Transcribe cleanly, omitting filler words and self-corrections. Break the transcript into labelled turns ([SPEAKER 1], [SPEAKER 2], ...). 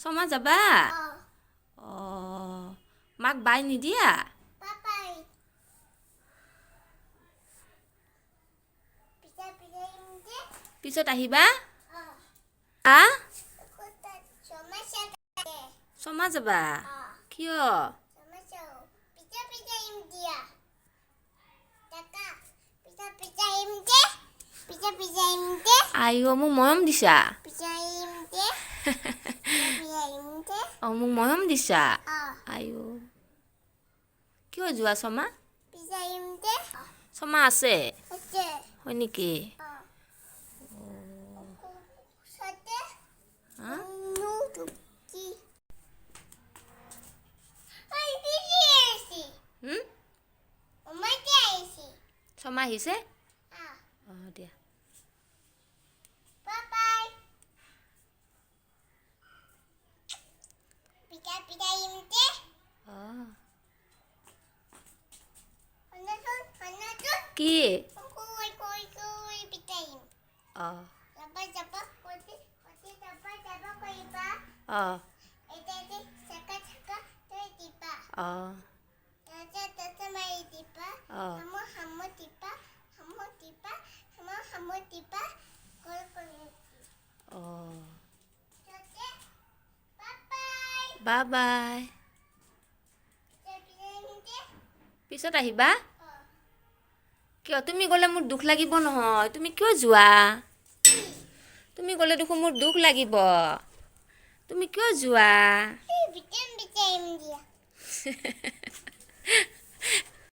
[SPEAKER 1] শৰ্মা যাবা মাক বাই নিদিয়া পিছত আহিবা শৰ্মা যাবা কিয় আইঅ মোক মৰম দিছা মোক মৰম দিছা আইঅ কিয় যোৱা শৰ্মা শৰ্মা আছে হয় নেকি শৰ্মা আহিছে দিয়া কি বাই বাই পিছত আহিবা কিয় তুমি গ'লে মোৰ দুখ লাগিব নহয় তুমি কিয় যোৱা তুমি গ'লে দেখোন মোৰ দুখ লাগিব তুমি কিয় যোৱা